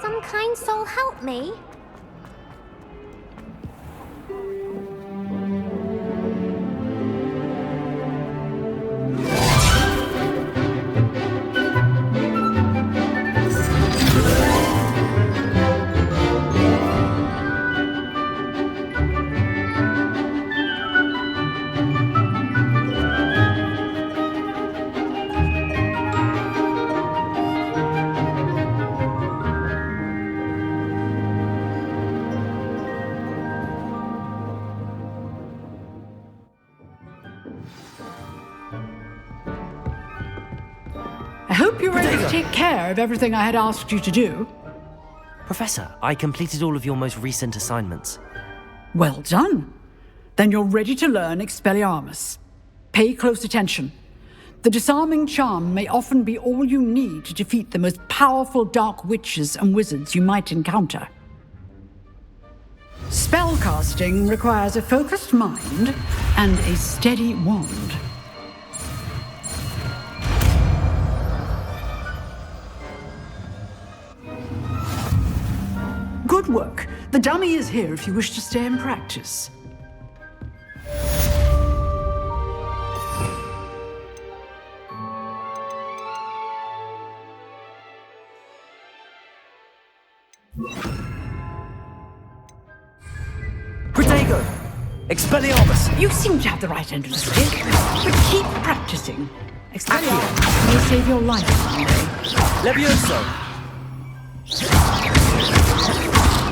some kind soul help me? I hope you're ready to take care of everything I had asked you to do. Professor, I completed all of your most recent assignments. Well done. Then you're ready to learn Expelliarmus. Pay close attention. The disarming charm may often be all you need to defeat the most powerful dark witches and wizards you might encounter. Spellcasting requires a focused mind and a steady wand. Good work. The dummy is here if you wish to stay and practice. Protego! Expelliarmus! You seem to have the right end of the stick, but keep practicing. Expelliarmus may save your life someday. Levioso!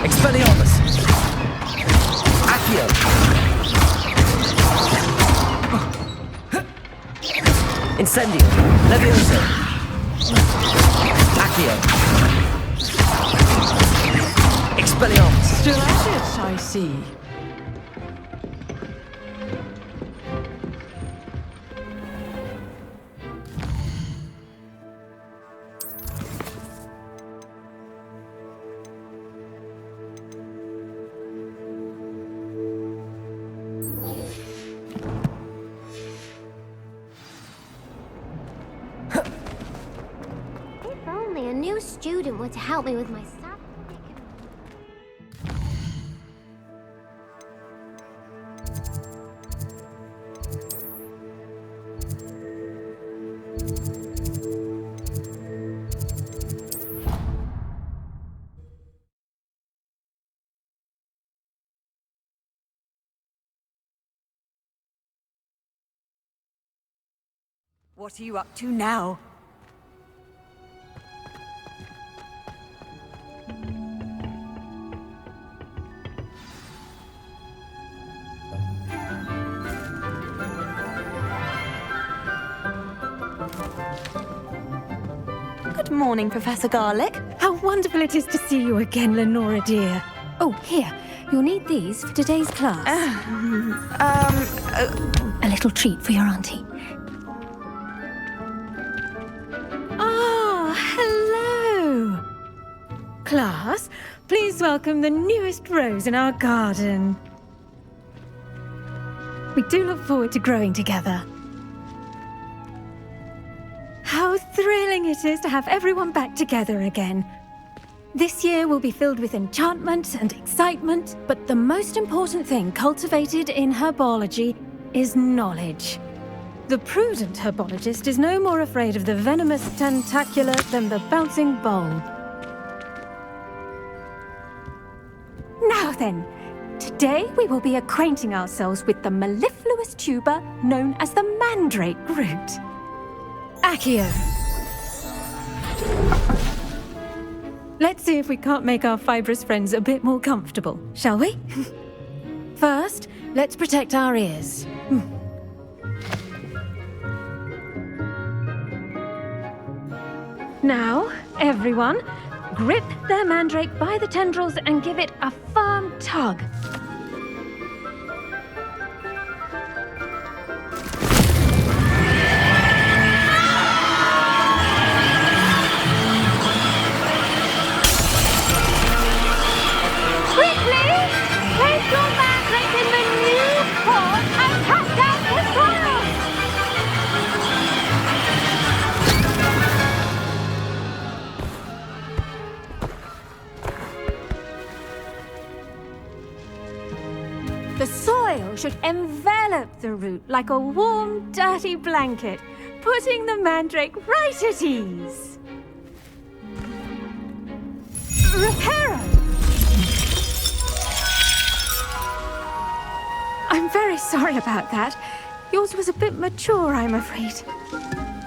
Expelliarmus! Accio! Incendio! Levioso! Accio! Expelliarmus! Still at it, I see. If only a new student were to help me with my stuff. What are you up to now? Good morning, Professor Garlick. How wonderful it is to see you again, Lenora dear. Oh, here. You'll need these for today's class. A little treat for your auntie. Ah, hello. Class, please welcome the newest rose in our garden. We do look forward to growing together. How thrilling it is to have everyone back together again. This year will be filled with enchantment and excitement, but the most important thing cultivated in herbology is knowledge. The prudent herbologist is no more afraid of the venomous tentacula than the bouncing bulb. Now then, today we will be acquainting ourselves with the mellifluous tuber known as the mandrake root. Accio. Let's see if we can't make our fibrous friends a bit more comfortable, shall we? First, let's protect our ears. Now, everyone, grip their mandrake by the tendrils and give it a firm tug. soil should envelop the root like a warm, dirty blanket, putting the mandrake right at ease. Reparo! I'm very sorry about that. Yours was a bit mature, I'm afraid.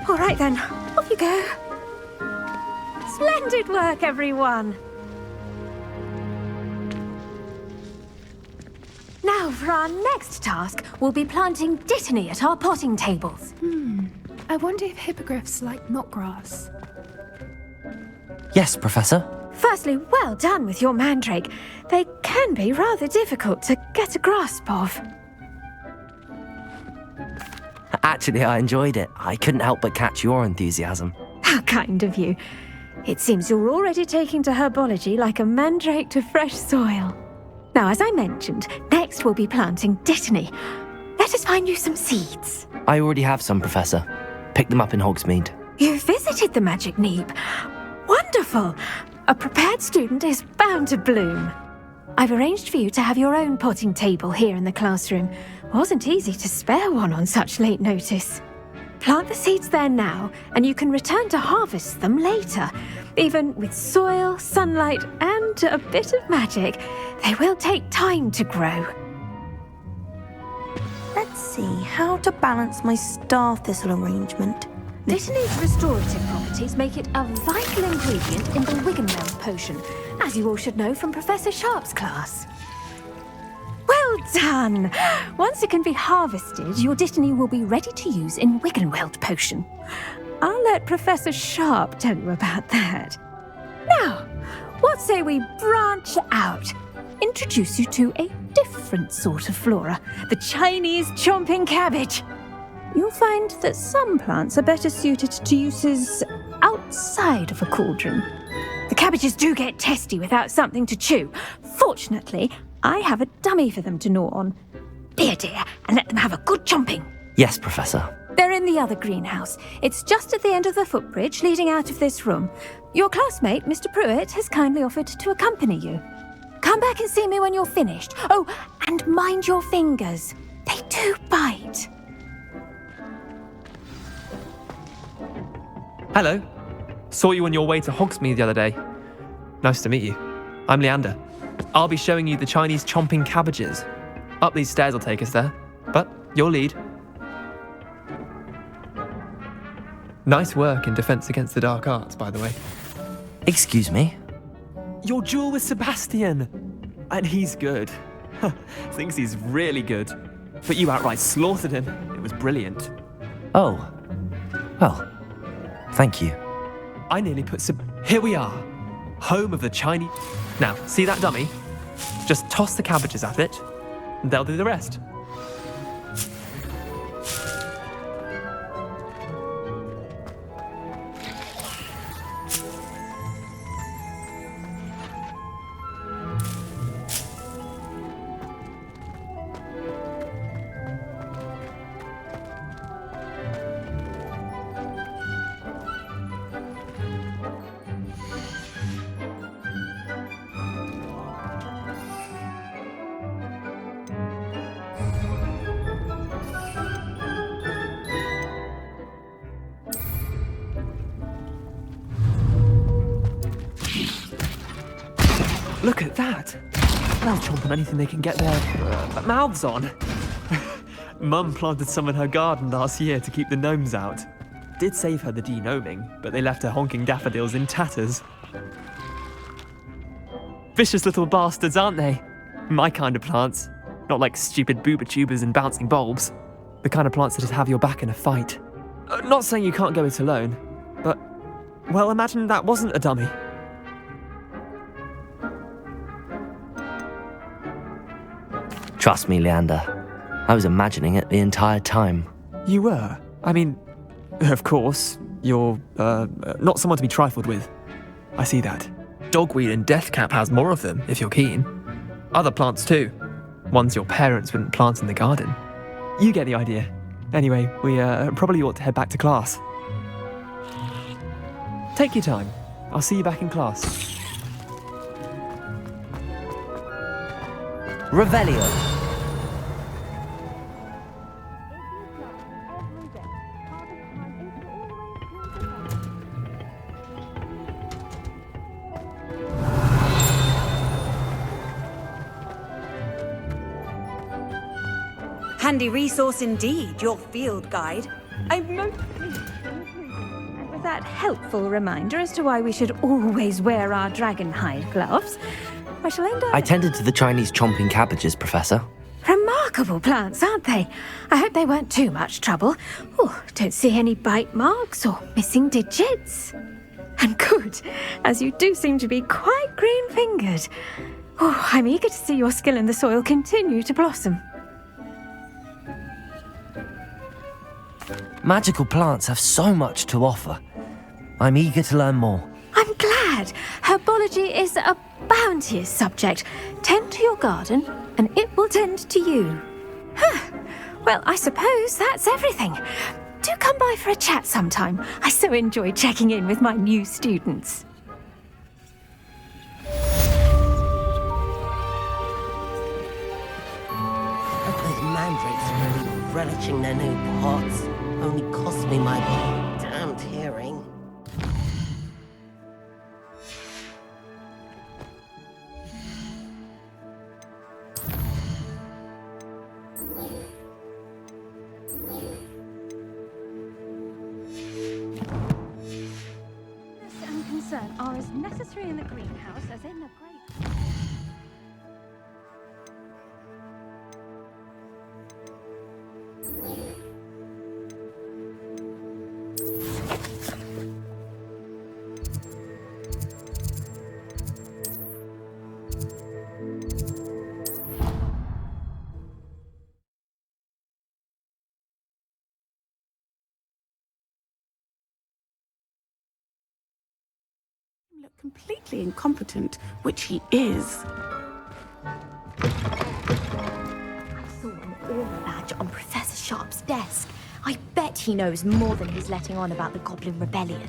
All right then, off you go. Splendid work, everyone! Now, for our next task, we'll be planting dittany at our potting tables. I wonder if hippogriffs like knotgrass. Yes, Professor. Firstly, well done with your mandrake. They can be rather difficult to get a grasp of. Actually, I enjoyed it. I couldn't help but catch your enthusiasm. How kind of you. It seems you're already taking to herbology like a mandrake to fresh soil. Now, as I mentioned, next we'll be planting dittany. Let us find you some seeds. I already have some, Professor. Picked them up in Hogsmeade. You visited the Magic Neep. Wonderful! A prepared student is bound to bloom. I've arranged for you to have your own potting table here in the classroom. Wasn't easy to spare one on such late notice. Plant the seeds there now, and you can return to harvest them later. Even with soil, sunlight, and a bit of magic, they will take time to grow. Let's see how to balance my star thistle arrangement. Dittany's restorative properties make it a vital ingredient in the Wiggenweld potion, as you all should know from Professor Sharp's class. Well done! Once it can be harvested, your dittany will be ready to use in Wiggenweld potion. I'll let Professor Sharp tell you about that. Now, what say we branch out? Introduce you to a different sort of flora, the Chinese chomping cabbage. You'll find that some plants are better suited to uses outside of a cauldron. The cabbages do get testy without something to chew. Fortunately, I have a dummy for them to gnaw on. Be a dear and let them have a good chomping. Yes, Professor. They're in the other greenhouse. It's just at the end of the footbridge leading out of this room. Your classmate, Mr. Pruitt, has kindly offered to accompany you. Come back and see me when you're finished. Oh, and mind your fingers. They do bite. Hello. Saw you on your way to Hogsmeade the other day. Nice to meet you. I'm Leander. I'll be showing you the Chinese chomping cabbages. Up these stairs will take us there, but you'll lead. Nice work in Defense Against the Dark Arts, by the way. Excuse me? Your duel with Sebastian! And he's good. Thinks he's really good. But you outright slaughtered him. It was brilliant. Oh. Well, thank you. I nearly put Here we are. Home of the Chinese... Now, see that dummy? Just toss the cabbages at it, and they'll do the rest. Look at that! They'll chomp on anything they can get their mouths on. Mum planted some in her garden last year to keep the gnomes out. Did save her the de-gnoming, but they left her honking daffodils in tatters. Vicious little bastards, aren't they? My kind of plants. Not like stupid booba tubers and bouncing bulbs. The kind of plants that just have your back in a fight. Not saying you can't go it alone, but, well, imagine that wasn't a dummy. Trust me, Leander. I was imagining it the entire time. You were? I mean, of course, you're, not someone to be trifled with. I see that. Dogweed and deathcap has more of them, if you're keen. Other plants too. Ones your parents wouldn't plant in the garden. You get the idea. Anyway, we, probably ought to head back to class. Take your time. I'll see you back in class. Revelio. Handy resource indeed, your field guide. I'm most pleased. And with that helpful reminder as to why we should always wear our dragon hide gloves, I shall end up... I tended to the Chinese chomping cabbages, Professor. Remarkable plants, aren't they? I hope they weren't too much trouble. Oh, don't see any bite marks or missing digits. And good, as you do seem to be quite green-fingered. Oh, I'm eager to see your skill in the soil continue to blossom. Magical plants have so much to offer. I'm eager to learn more. I'm glad. Herbology is a bounteous subject. Tend to your garden, and it will tend to you. Well, I suppose that's everything. Do come by for a chat sometime. I so enjoy checking in with my new students. Those mandrakes are really relishing their new pots. Only cost me my damned hearing. And concern are as necessary in the greenhouse as in the great... Look completely incompetent, which he is. I saw an aura badge on Professor Sharp's desk. I bet he knows more than he's letting on about the Goblin Rebellion.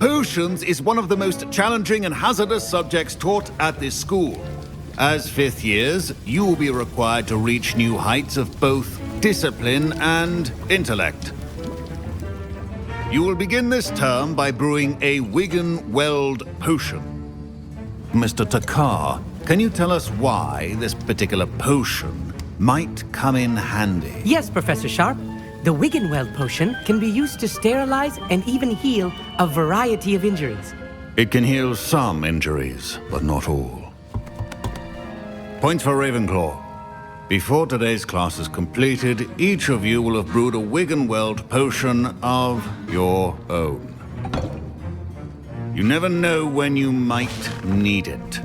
Potions is one of the most challenging and hazardous subjects taught at this school. As fifth years, you will be required to reach new heights of both discipline and intellect. You will begin this term by brewing a Wiggenweld potion. Mr. Takar, can you tell us why this particular potion might come in handy? Yes, Professor Sharp. The Wiggenweld potion can be used to sterilize and even heal a variety of injuries. It can heal some injuries, but not all. Points for Ravenclaw. Before today's class is completed, each of you will have brewed a Wiggenweld potion of your own. You never know when you might need it.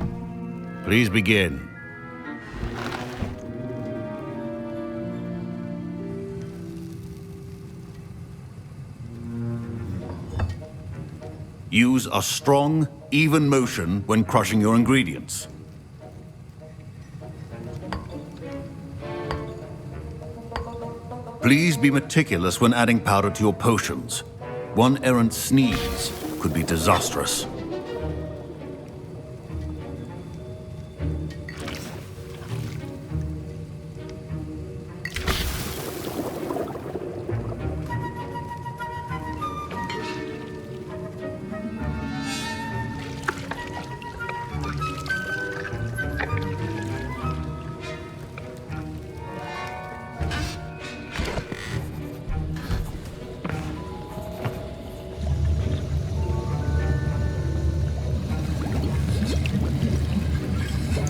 Please begin. Use a strong, even motion when crushing your ingredients. Please be meticulous when adding powder to your potions. One errant sneeze could be disastrous.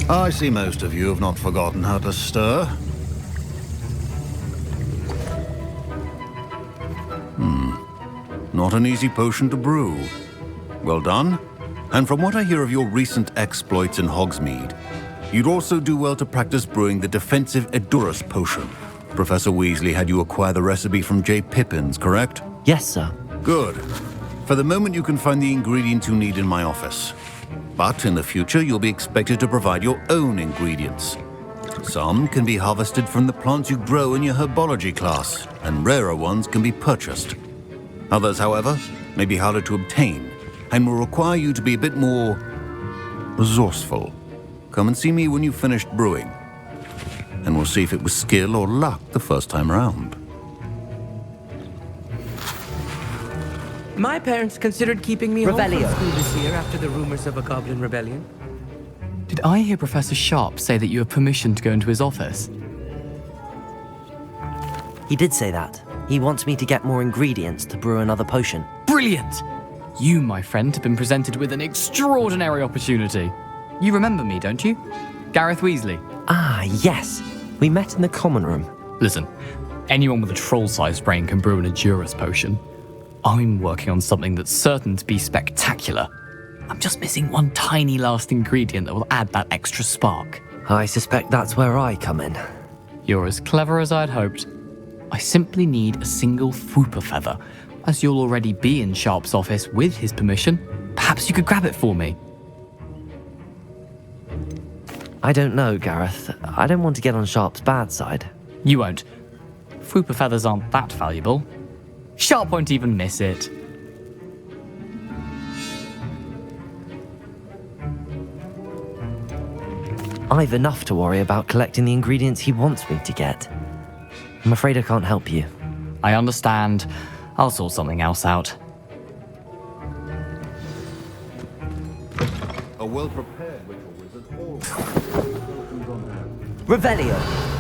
I see most of you have not forgotten how to stir. Not an easy potion to brew. Well done. And from what I hear of your recent exploits in Hogsmeade, you'd also do well to practice brewing the defensive Edurus potion. Professor Weasley had you acquire the recipe from J. Pippins, correct? Yes, sir. Good. For the moment, you can find the ingredients you need in my office. But in the future, you'll be expected to provide your own ingredients. Some can be harvested from the plants you grow in your herbology class, and rarer ones can be purchased. Others, however, may be harder to obtain, and will require you to be a bit more resourceful. Come and see me when you've finished brewing, and we'll see if it was skill or luck the first time around. My parents considered keeping me home Revelio. from school this year after the rumors of a goblin rebellion. Did I hear Professor Sharp say that you have permission to go into his office? He did say that. He wants me to get more ingredients to brew another potion. Brilliant! You, my friend, have been presented with an extraordinary opportunity. You remember me, don't you? Gareth Weasley. Ah, yes. We met in the common room. Listen, anyone with a troll-sized brain can brew an Edurus potion. I'm working on something that's certain to be spectacular. I'm just missing one tiny last ingredient that will add that extra spark. I suspect that's where I come in. You're as clever as I'd hoped. I simply need a single Fwooper feather. As you'll already be in Sharp's office with his permission, perhaps you could grab it for me. I don't know, Gareth. I don't want to get on Sharp's bad side. You won't. Fwooper feathers aren't that valuable. Sharp won't even miss it. I've enough to worry about collecting the ingredients he wants me to get. I'm afraid I can't help you. I understand. I'll sort something else out. A well-prepared ritual wizard always Revelio.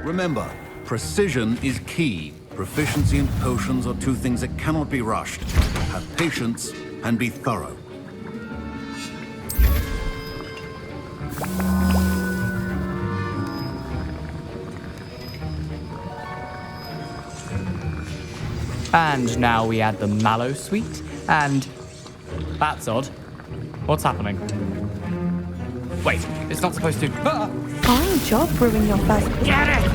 Remember, precision is key. Proficiency and potions are two things that cannot be rushed. Have patience and be thorough. And now we add the mallow sweet, and... That's odd. What's happening? Wait, it's not supposed to... Ah! Fine job brewing your first. Get it!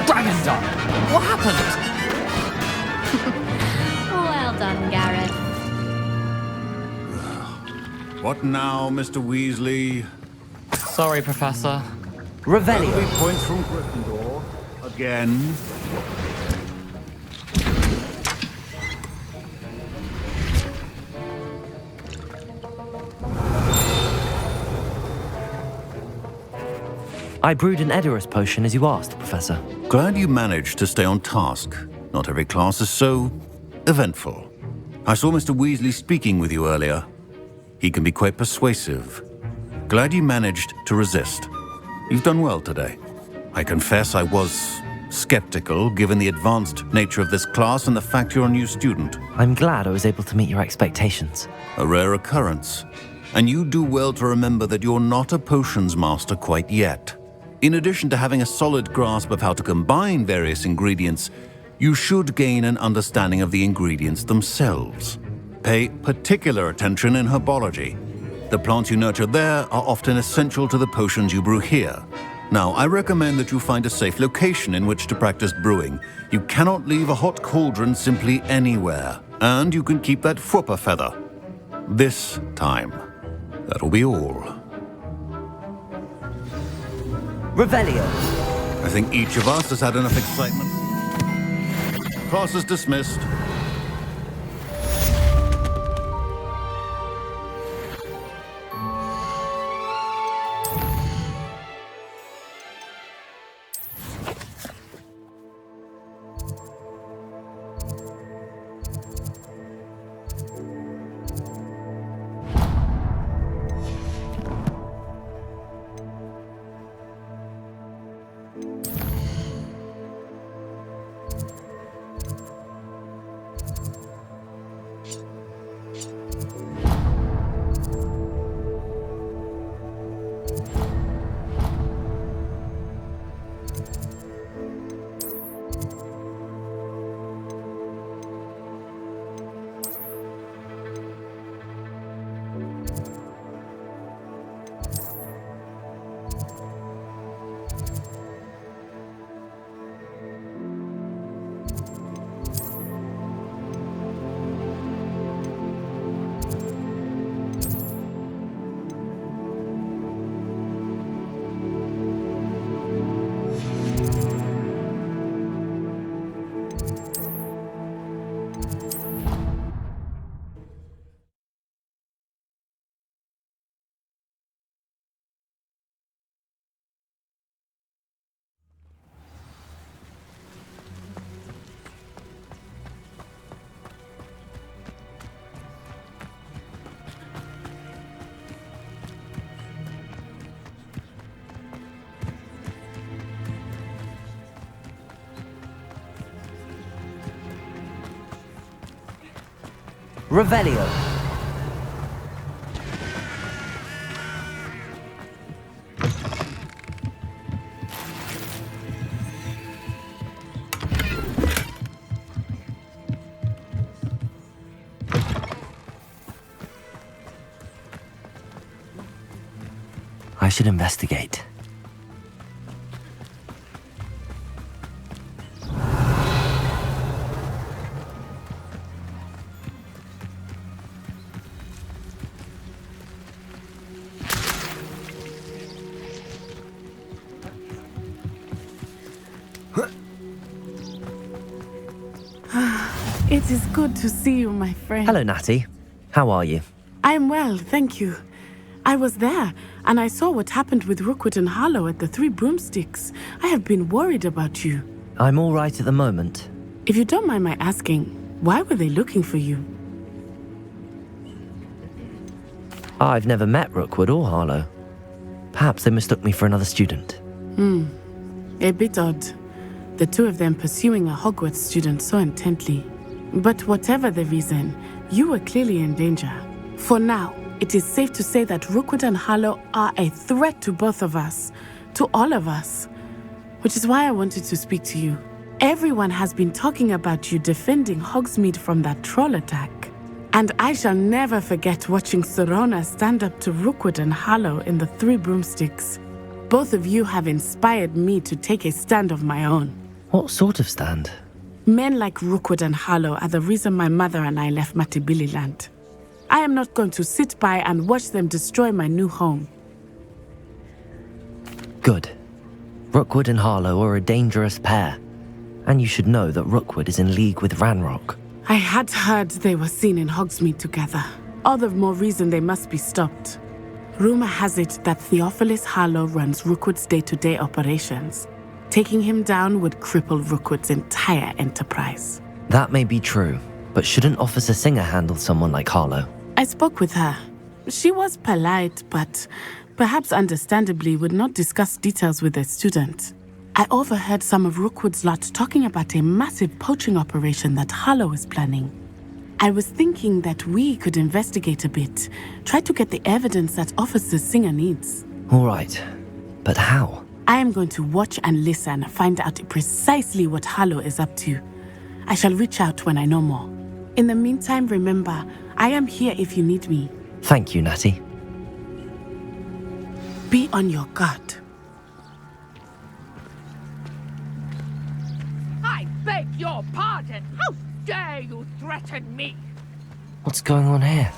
Dragon's done! What happened? Well done, Gareth. What now, Mr. Weasley? Sorry, Professor. Revelio. 3 points from Gryffindor. Again. I brewed an Edurus potion as you asked, Professor. Glad you managed to stay on task. Not every class is so eventful. I saw Mr. Weasley speaking with you earlier. He can be quite persuasive. Glad you managed to resist. You've done well today. I confess I was skeptical, given the advanced nature of this class and the fact you're a new student. I'm glad I was able to meet your expectations. A rare occurrence. And you do well to remember that you're not a potions master quite yet. In addition to having a solid grasp of how to combine various ingredients, you should gain an understanding of the ingredients themselves. Pay particular attention in herbology. The plants you nurture there are often essential to the potions you brew here. Now, I recommend that you find a safe location in which to practice brewing. You cannot leave a hot cauldron simply anywhere. And you can keep that Fwooper feather. This time. That'll be all. Revelio. I think each of us has had enough excitement. Class is dismissed. Revelio. I should investigate. It is good to see you, my friend. Hello, Natty. How are you? I'm well, thank you. I was there, and I saw what happened with Rookwood and Harlow at the Three Broomsticks. I have been worried about you. I'm all right at the moment. If you don't mind my asking, why were they looking for you? I've never met Rookwood or Harlow. Perhaps they mistook me for another student. A bit odd. The two of them pursuing a Hogwarts student so intently. But whatever the reason, you were clearly in danger. For now, it is safe to say that Rookwood and Harlow are a threat to both of us, to all of us. Which is why I wanted to speak to you. Everyone has been talking about you defending Hogsmeade from that troll attack. And I shall never forget watching Serona stand up to Rookwood and Harlow in the Three Broomsticks. Both of you have inspired me to take a stand of my own. What sort of stand? Men like Rookwood and Harlow are the reason my mother and I left Matibililand. I am not going to sit by and watch them destroy my new home. Good. Rookwood and Harlow are a dangerous pair. And you should know that Rookwood is in league with Ranrock. I had heard they were seen in Hogsmeade together. All the more reason they must be stopped. Rumor has it that Theophilus Harlow runs Rookwood's day-to-day operations. Taking him down would cripple Rookwood's entire enterprise. That may be true, but shouldn't Officer Singer handle someone like Harlow? I spoke with her. She was polite, but perhaps understandably would not discuss details with a student. I overheard some of Rookwood's lot talking about a massive poaching operation that Harlow is planning. I was thinking that we could investigate a bit, try to get the evidence that Officer Singer needs. All right, but how? I am going to watch and listen, find out precisely what Harlow is up to. I shall reach out when I know more. In the meantime, remember, I am here if you need me. Thank you, Natty. Be on your guard. I beg your pardon. How dare you threaten me? What's going on here?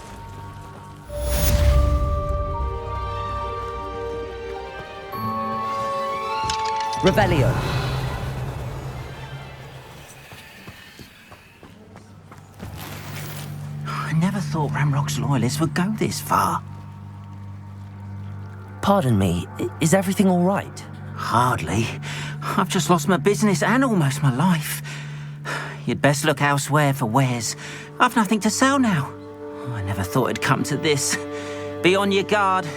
Revelio. I never thought Ranrock's loyalists would go this far. Pardon me, is everything all right? Hardly. I've just lost my business and almost my life. You'd best look elsewhere for wares. I've nothing to sell now. I never thought it'd come to this. Be on your guard.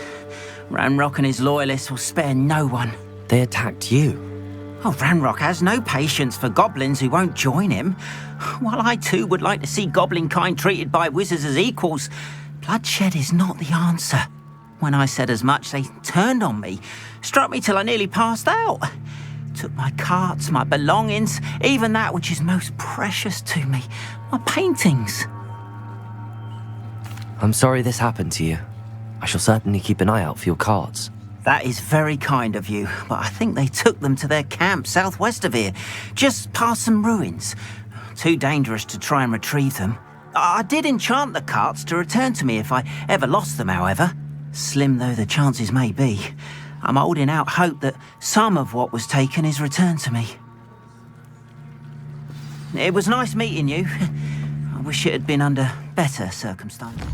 Ranrock and his loyalists will spare no one. They attacked you. Oh, Ranrock has no patience for goblins who won't join him. While I too would like to see goblin kind treated by wizards as equals, bloodshed is not the answer. When I said as much, they turned on me, struck me till I nearly passed out. Took my carts, my belongings, even that which is most precious to me, my paintings. I'm sorry this happened to you. I shall certainly keep an eye out for your carts. That is very kind of you, but I think they took them to their camp southwest of here, just past some ruins. Too dangerous to try and retrieve them. I did enchant the carts to return to me if I ever lost them, however. Slim though the chances may be, I'm holding out hope that some of what was taken is returned to me. It was nice meeting you. I wish it had been under better circumstances.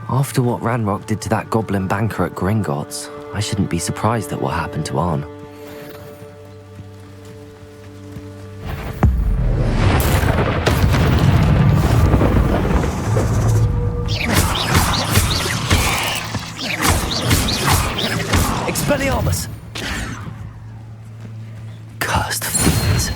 After what Ranrock did to that goblin banker at Gringotts, I shouldn't be surprised at what happened to Arn. Expelliarmus! Cursed fiends.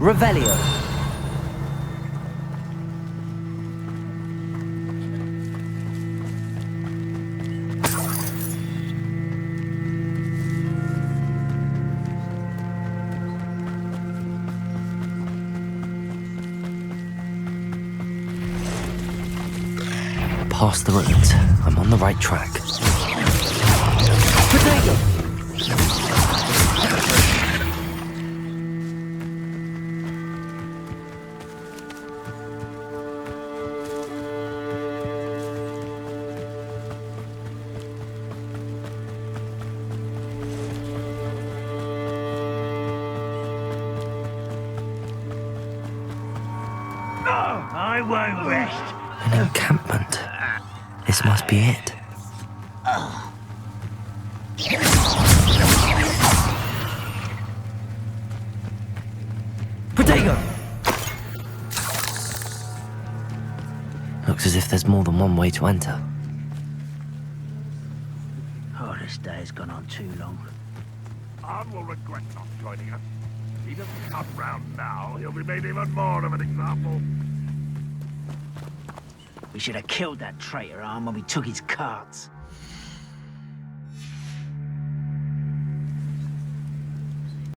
Revelio. Past the ruins. I'm on the right track. Potato! I won't rest. An encampment. This must be it. Potato! Looks as if there's more than one way to enter. Oh, this day's gone on too long. Arn will regret not joining us. If he doesn't come round now, he'll be made even more of an example. We should have killed that traitor, Arn, when we took his carts.